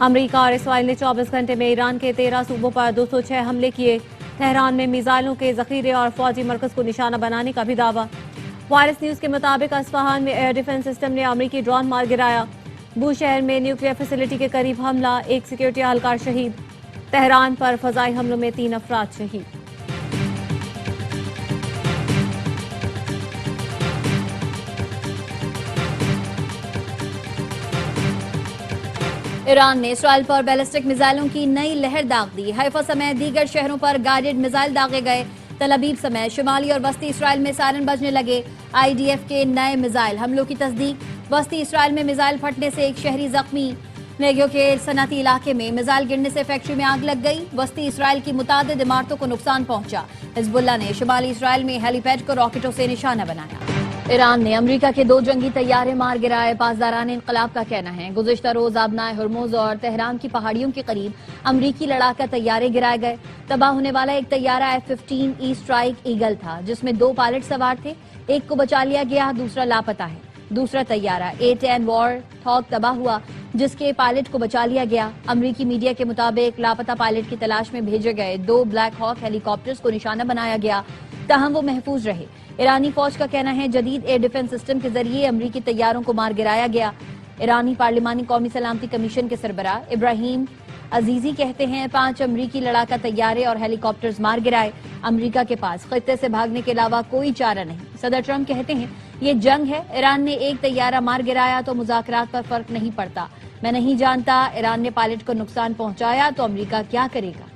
امریکہ اور اسرائیل نے 24 گھنٹے میں ایران کے 13 صوبوں پر 206 حملے کیے. تہران میں میزائلوں کے ذخیرے اور فوجی مرکز کو نشانہ بنانے کا بھی دعویٰ. وائرس نیوز کے مطابق اصفہان میں ایئر ڈیفنس سسٹم نے امریکی ڈرون مار گرایا. بو شہر میں نیوکلیئر فیسلٹی کے قریب حملہ، ایک سیکیورٹی اہلکار شہید. تہران پر فضائی حملوں میں 3 افراد شہید. ایران نے اسرائیل پر بیلسٹک میزائلوں کی نئی لہر داغ دی. حیفا سمیت دیگر شہروں پر گائیڈڈ میزائل داغے گئے. تل ابیب سمیت شمالی اور وسطی اسرائیل میں سائرن بجنے لگے. IDF کے نئے میزائل حملوں کی تصدیق. وسطی اسرائیل میں میزائل پھٹنے سے ایک شہری زخمی. نیگیو کے صنعتی علاقے میں میزائل گرنے سے فیکٹری میں آگ لگ گئی. وسطی اسرائیل کی متعدد عمارتوں کو نقصان پہنچا. حزب اللہ نے شمالی اسرائیل میں ہیلی پیڈ کو راکٹوں سے نشانہ بنایا. ایران نے امریکہ کے 2 جنگی طیارے مار گرائے. پاسداران انقلاب کا کہنا ہے گزشتہ روز آبنائے ہرموز اور تہران کی پہاڑیوں کے قریب امریکی لڑاکا طیارے گرائے گئے. تباہ ہونے والا ایک طیارہ F-15 ای اسٹرائک ایگل تھا جس میں 2 پائلٹ سوار تھے. ایک کو بچا لیا گیا، دوسرا لاپتہ ہے. دوسرا طیارہ A-10 وار تھاک تباہ ہوا جس کے پائلٹ کو بچا لیا گیا. امریکی میڈیا کے مطابق لاپتہ پائلٹ کی تلاش میں بھیجے گئے 2 بلیک ہاک ہیلی کاپٹرز کو نشانہ بنایا گیا، تاہم وہ محفوظ رہے. ایرانی فوج کا کہنا ہے جدید ایئر ڈیفنس سسٹم کے ذریعے امریکی طیاروں کو مار گرایا گیا. ایرانی پارلیمانی قومی سلامتی کمیشن کے سربراہ ابراہیم عزیزی کہتے ہیں 5 امریکی لڑاکا طیارے اور ہیلی کاپٹرز مار گرائے. امریکہ کے پاس خطے سے بھاگنے کے علاوہ کوئی چارہ نہیں. صدر ٹرمپ کہتے ہیں یہ جنگ ہے، ایران نے ایک طیارہ مار گرایا تو مذاکرات پر فرق نہیں پڑتا. میں نہیں جانتا ایران نے پائلٹ کو نقصان پہنچایا تو امریکہ کیا کرے گا.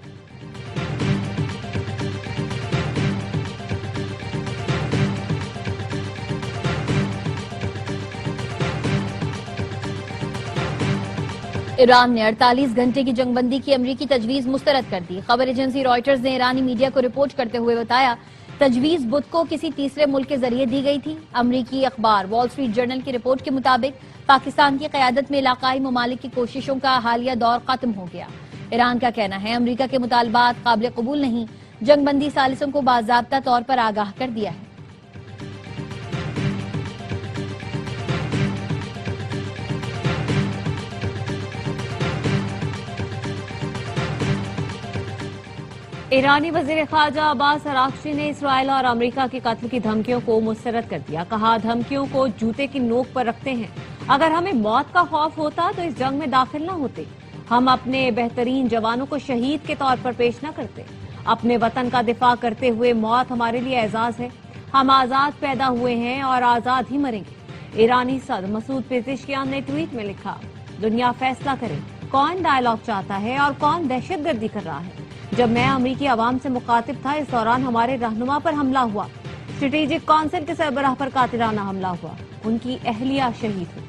ایران نے 48 گھنٹے کی جنگ بندی کی امریکی تجویز مسترد کر دی. خبر ایجنسی رائٹرز نے ایرانی میڈیا کو رپورٹ کرتے ہوئے بتایا تجویز بدھ کو کسی تیسرے ملک کے ذریعے دی گئی تھی. امریکی اخبار وال اسٹریٹ جرنل کی رپورٹ کے مطابق پاکستان کی قیادت میں علاقائی ممالک کی کوششوں کا حالیہ دور ختم ہو گیا. ایران کا کہنا ہے امریکہ کے مطالبات قابل قبول نہیں. جنگ بندی ثالثوں کو باضابطہ طور پر آگاہ کر دیا ہے. ایرانی وزیر خارجہ عباس اراغچی نے اسرائیل اور امریکہ کے قتل کی دھمکیوں کو مسترد کر دیا. کہا دھمکیوں کو جوتے کی نوک پر رکھتے ہیں. اگر ہمیں موت کا خوف ہوتا تو اس جنگ میں داخل نہ ہوتے. ہم اپنے بہترین جوانوں کو شہید کے طور پر پیش نہ کرتے. اپنے وطن کا دفاع کرتے ہوئے موت ہمارے لیے اعزاز ہے. ہم آزاد پیدا ہوئے ہیں اور آزاد ہی مریں گے. ایرانی صدر مسعود پزشکیان نے ٹویٹ میں لکھا دنیا فیصلہ کرے کون ڈائیلاگ چاہتا ہے اور کون دہشت گردی کر رہا ہے. جب میں امریکی عوام سے مخاطب تھا اس دوران ہمارے رہنما پر حملہ ہوا. اسٹریٹجک کونسل کے سربراہ پر قاتلانہ حملہ ہوا. ان کی اہلیہ شہید ہوئی.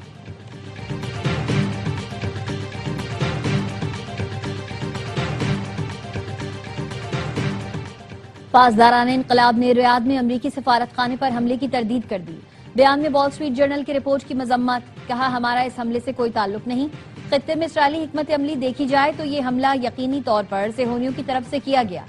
پاسداران انقلاب نے ریاض میں امریکی سفارت خانے پر حملے کی تردید کر دی. بیان میں وال اسٹریٹ جرنل کی رپورٹ کی مذمت. کہا ہمارا اس حملے سے کوئی تعلق نہیں. خطے میں اسرائیلی حکمت عملی دیکھی جائے تو یہ حملہ یقینی طور پر صہیونیوں کی طرف سے کیا گیا.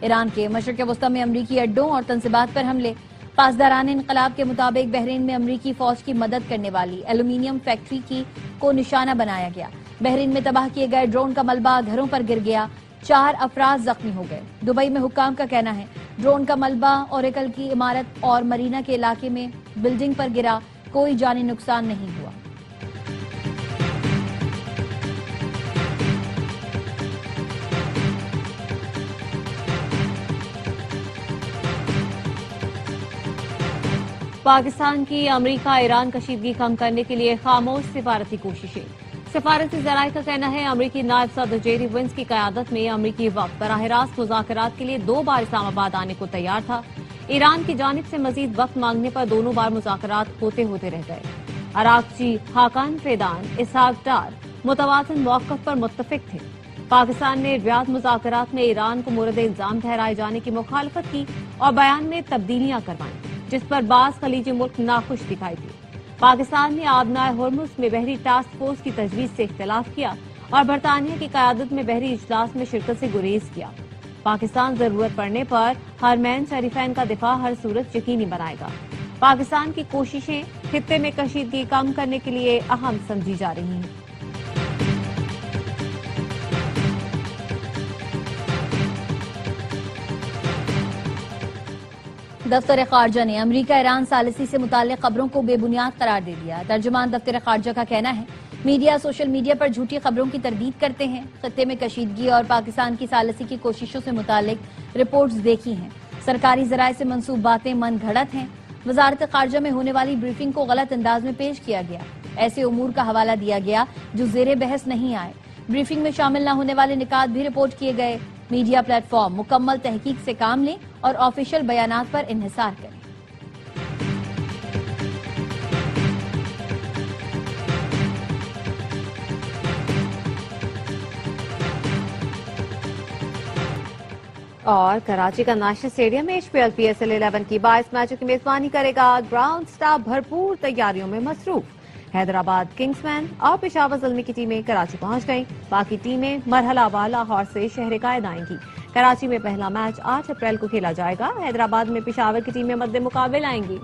ایران کے مشرق وسطی میں امریکی اڈوں اور تنصیبات پر حملے. پاسداران انقلاب کے مطابق بحرین میں امریکی فوج کی مدد کرنے والی ایلومینیم فیکٹری کو نشانہ بنایا گیا. بحرین میں تباہ کیے گئے ڈرون کا ملبہ گھروں پر گر گیا. 4 افراد زخمی ہو گئے. دبئی میں حکام کا کہنا ہے ڈرون کا ملبہ اوریکل کی عمارت اور مرینا کے علاقے میں بلڈنگ پر گرا. کوئی جانی نقصان نہیں ہوا. پاکستان کی امریکہ ایران کشیدگی کم کرنے کے لیے خاموش سفارتی کوششیں. سفارتی ذرائع کا کہنا ہے امریکی نائب صدر جیری ونس کی قیادت میں امریکی وفد براہ راست مذاکرات کے لیے 2 بار اسلام آباد آنے کو تیار تھا. ایران کی جانب سے مزید وقت مانگنے پر دونوں بار مذاکرات ہوتے رہ گئے. اراغچی، حاقان فریدان، اسحاق ڈار متوازن موقف پر متفق تھے. پاکستان نے ریاض مذاکرات میں ایران کو مورد الزام ٹھہرائے جانے کی مخالفت کی اور بیان میں تبدیلیاں کروائیں جس پر بعض خلیجی ملک ناخوش دکھائی دی. پاکستان نے آبنائے ہرمز میں بحری ٹاسک فورس کی تجویز سے اختلاف کیا اور برطانیہ کی قیادت میں بحری اجلاس میں شرکت سے گریز کیا. پاکستان ضرورت پڑنے پر حرمین شریفین کا دفاع ہر صورت یقینی بنائے گا. پاکستان کی کوششیں خطے میں کشیدگی کم کرنے کے لیے اہم سمجھی جا رہی ہیں. دفتر خارجہ نے امریکہ ایران ثالثی سے متعلق خبروں کو بے بنیاد قرار دے دیا. ترجمان دفتر خارجہ کا کہنا ہے میڈیا سوشل میڈیا پر جھوٹی خبروں کی تردید کرتے ہیں. خطے میں کشیدگی اور پاکستان کی ثالثی کی کوششوں سے متعلق رپورٹس دیکھی ہیں. سرکاری ذرائع سے منسوب باتیں من گھڑت ہیں. وزارت خارجہ میں ہونے والی بریفنگ کو غلط انداز میں پیش کیا گیا. ایسے امور کا حوالہ دیا گیا جو زیر بحث نہیں آئے. بریفنگ میں شامل نہ ہونے والے نکات بھی رپورٹ کیے گئے. میڈیا پلیٹ فارم مکمل تحقیق سے کام لیں اور آفیشیل بیانات پر انحصار کریں. اور کراچی کا نیشنل اسٹیڈیم میں H P L P S L 11 کی 22 میچوں کی میزبانی کرے گا. گراؤنڈ سٹاف بھرپور تیاریوں میں مصروف. حیدرآباد کنگز مین اور پشاور زلمی کی ٹیمیں کراچی پہنچ گئیں. باقی ٹیمیں مرحلہ وار لاہور سے شہر قائد آئیں گی. کراچی میں پہلا میچ 8 اپریل کو کھیلا جائے گا. حیدرآباد میں پشاور کی ٹیمیں مد مقابل آئیں گی.